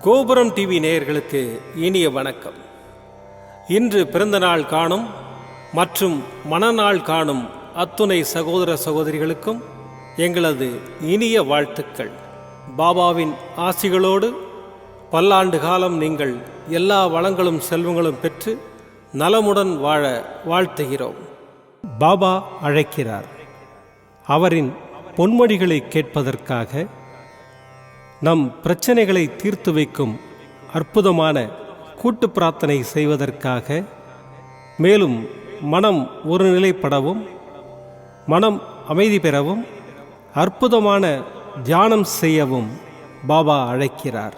கோபுரம் டிவி நேயர்களுக்கு இனிய வணக்கம். இன்று பிறந்தநாள் காணும் மற்றும் மணநாள் காணும் அத்துணை சகோதர சகோதரிகளுக்கும் எங்களது இனிய வாழ்த்துக்கள். பாபாவின் ஆசிகளோடு பல்லாண்டு காலம் நீங்கள் எல்லா வளங்களும் செல்வங்களும் பெற்று நலமுடன் வாழ வாழ்த்துகிறோம். பாபா அழைக்கிறார். அவரின் பொன்மொழிகளை கேட்பதற்காக, நம் பிரச்சனைகளை தீர்த்து வைக்கும் அற்புதமான கூட்டு பிரார்த்தனை செய்வதற்காக, மேலும் மனம் ஒருநிலைப்படவும் மனம் அமைதி பெறவும் அற்புதமான தியானம் செய்யவும் பாபா அழைக்கிறார்.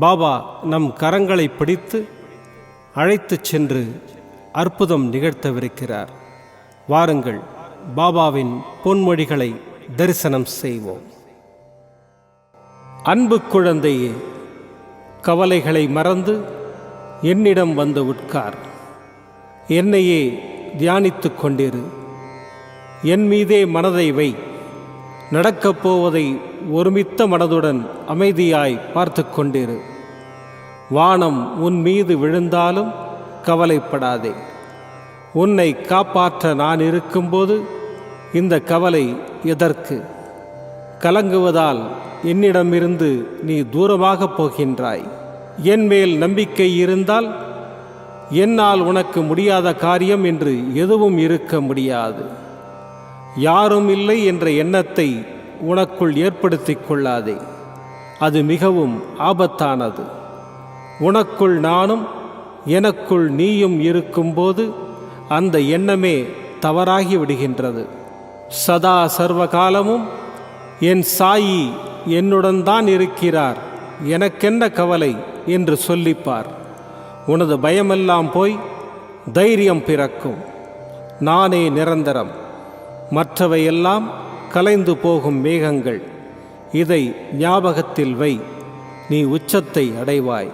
பாபா நம் கரங்களை பிடித்து அழைத்துச் சென்று அற்புதம் நிகழ்த்தவிருக்கிறார். வாருங்கள், பாபாவின் பொன்மொழிகளை தரிசனம் செய்வோம். அன்பு குழந்தையே, கவலைகளை மறந்து என்னிடம் வந்து உட்கார். என்னையே தியானித்து கொண்டிரு. என் மீதே மனதை வை. நடக்கப் போவதை ஒருமித்த மனதுடன் அமைதியாய் பார்த்து கொண்டிரு. வானம் உன் மீது விழுந்தாலும் கவலைப்படாதே. உன்னை காப்பாற்ற நான் இருக்கும்போது இந்த கவலை எதற்கு? கலங்குவதால் என்னிடமிருந்து நீ தூரமாக போகின்றாய். என் மேல் நம்பிக்கை இருந்தால் என்னால் உனக்கு முடியாத காரியம் என்று எதுவும் இருக்க முடியாது. யாரும் இல்லை என்ற எண்ணத்தை உனக்குள் ஏற்படுத்திக் கொள்ளாதே. அது மிகவும் ஆபத்தானது. உனக்குள் நானும் எனக்குள் நீயும் இருக்கும்போது அந்த எண்ணமே தவறாகி விடுகின்றது. சதா சர்வகாலமும் என் சாயி என்னுடன் தான் இருக்கிறார், எனக்கென்ன கவலை என்று சொல்லிப்பார். உனது பயமெல்லாம் போய் தைரியம் பிறக்கும். நானே நிரந்தரம், மற்றவையெல்லாம் கலைந்து போகும் மேகங்கள். இதை ஞாபகத்தில் வை. நீ உச்சத்தை அடைவாய்.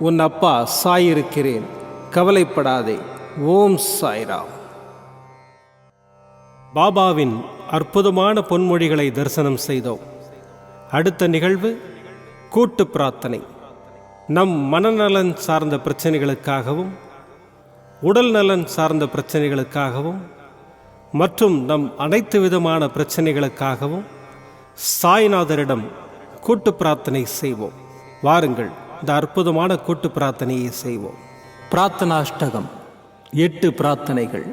உன் அப்பா சாயிருக்கிறேன், கவலைப்படாதே. ஓம் சாய்ராம். பாபாவின் அற்புதமான பொன்மொழிகளை தரிசனம் செய்தோம். அடுத்த நிகழ்வு கூட்டு பிரார்த்தனை. நம் மனநலன் சார்ந்த பிரச்சனைகளுக்காகவும் உடல் நலன் சார்ந்த பிரச்சனைகளுக்காகவும் மற்றும் நம் அனைத்து விதமான பிரச்சனைகளுக்காகவும் சாய்நாதரிடம் கூட்டு பிரார்த்தனை செய்வோம். வாருங்கள், இந்த அற்புதமான கூட்டு பிரார்த்தனையை செய்வோம். பிரார்த்தனாஷ்டகம். 8 பிரார்த்தனைகள்.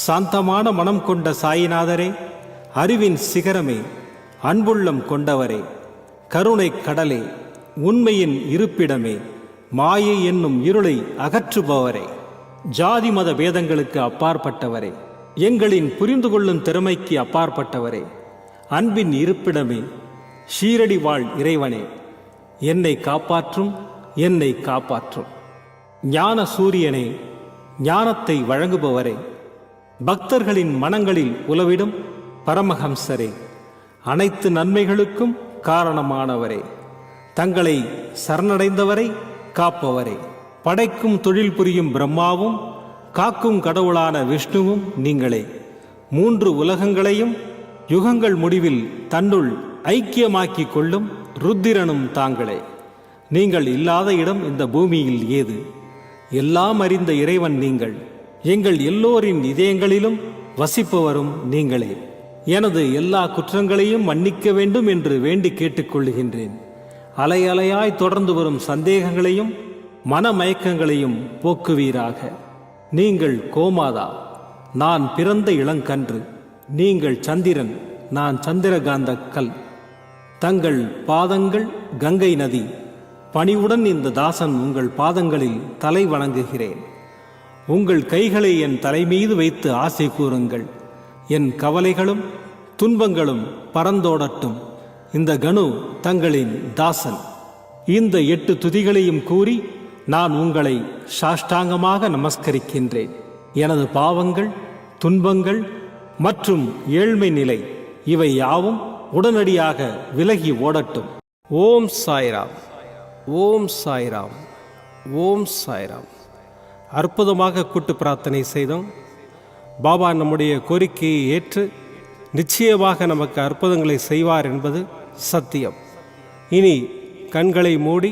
சாந்தமான மனம் கொண்ட சாயிநாதரே, அறிவின் சிகரமே, அன்புள்ளம் கொண்டவரே, கருணை கடலே, உண்மையின் இருப்பிடமே, மாயை என்னும் இருளை அகற்றுபவரே, ஜாதி மத பேதங்களுக்கு அப்பாற்பட்டவரே, எங்களின் புரிந்து கொள்ளும் திறமைக்கு அப்பாற்பட்டவரே, அன்பின் இருப்பிடமே, ஷீரடி வாழ் இறைவனே, என்னை காப்பாற்றும், என்னை காப்பாற்றும். ஞான சூரியனே, ஞானத்தை வழங்குபவரே, பக்தர்களின் மனங்களில் உலவிடும் பரமஹம்சரே, அனைத்து நன்மைகளுக்கும் காரணமானவரே, தங்களை சரணடைந்தவரை காப்பவரே, படைக்கும் தொழில் புரியும் பிரம்மாவும் காக்கும் கடவுளான விஷ்ணுவும் நீங்களே. 3 உலகங்களையும் யுகங்கள் முடிவில் தன்னுள் ஐக்கியமாக்கிக் கொள்ளும் ருத்திரனும் தாங்களே. நீங்கள் இல்லாத இடம் இந்த பூமியில் ஏது? எல்லாம் அறிந்த இறைவன் நீங்கள். எங்கள் எல்லோரின் இதயங்களிலும் வசிப்பவரும் நீங்களே. எனது எல்லா குற்றங்களையும் மன்னிக்க வேண்டும் என்று வேண்டி கேட்டுக்கொள்ளுகின்றேன். அலை அலையாய் தொடர்ந்து வரும் சந்தேகங்களையும் மனமயக்கங்களையும் போக்குவீராக. நீங்கள் கோமாதா, நான் பிறந்த இளங்கன்று. நீங்கள் சந்திரன், நான் சந்திரகாந்த கல். தங்கள் பாதங்கள் கங்கை நதி. பணிவுடன் இந்த தாசன் உங்கள் பாதங்களில் தலை வணங்குகிறேன். உங்கள் கைகளை என் தலைமீது வைத்து ஆசை கூறுங்கள். என் கவலைகளும் துன்பங்களும் பறந்தோடட்டும். இந்த கணு தங்களின் தாசன். இந்த 8 துதிகளையும் கூறி நான் உங்களை சாஷ்டாங்கமாக நமஸ்கரிக்கின்றேன். எனது பாவங்கள், துன்பங்கள் மற்றும் ஏழ்மை நிலை இவை யாவும் உடனடியாக விலகி ஓடட்டும். ஓம் சாய்ராம், ஓம் சாய்ராம், ஓம் சாய்ராம். அற்புதமாக கூட்டு பிரார்த்தனை செய்தோம். பாபா நம்முடைய கோரிக்கையை ஏற்று நிச்சயமாக நமக்கு அற்புதங்களை செய்வார் என்பது சத்தியம். இனி கண்களை மூடி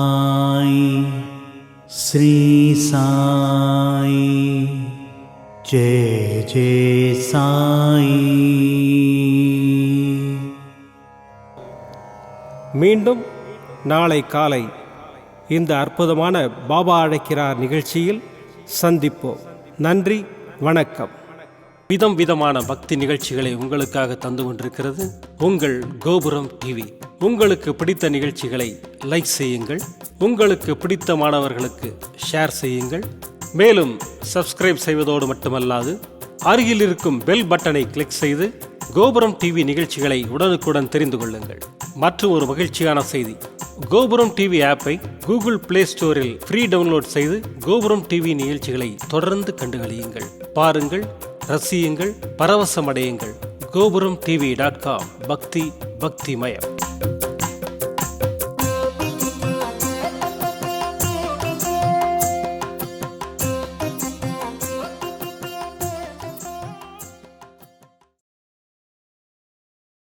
श्री साई जय जय साई। மீண்டும் நாளை காலை இந்த அற்புதமான பாபா அழைக்கிறார் நிகழ்ச்சியில் சந்திப்போம். நன்றி, வணக்கம். விதம் விதமான பக்தி நிகழ்ச்சிகளை உங்களுக்காக தந்து கொண்டிருக்கிறது உங்கள் கோபுரம் டிவி. உங்களுக்கு பிடித்த நிகழ்ச்சிகளை லைக் செய்யுங்கள், உங்களுக்கு பிடித்த மாணவர்களுக்கு ஷேர் செய்யுங்கள். மேலும் சப்ஸ்கிரைப் செய்வதோடு மட்டுமல்லாது அருகில் இருக்கும் பெல் பட்டனை கிளிக் செய்து கோபுரம் டிவி நிகழ்ச்சிகளை உடனுக்குடன் தெரிந்து கொள்ளுங்கள். மற்றும் ஒரு மகிழ்ச்சியான செய்தி, கோபுரம் டிவி ஆப்பை கூகுள் பிளே ஸ்டோரில் ஃப்ரீ டவுன்லோட் செய்து கோபுரம் டிவி நிகழ்ச்சிகளை தொடர்ந்து கண்டுகளியுங்கள், பாருங்கள், ரசியுங்கள், பரவசமடையுங்கள். gopuramtv.com பக்தி பக்திமயம்.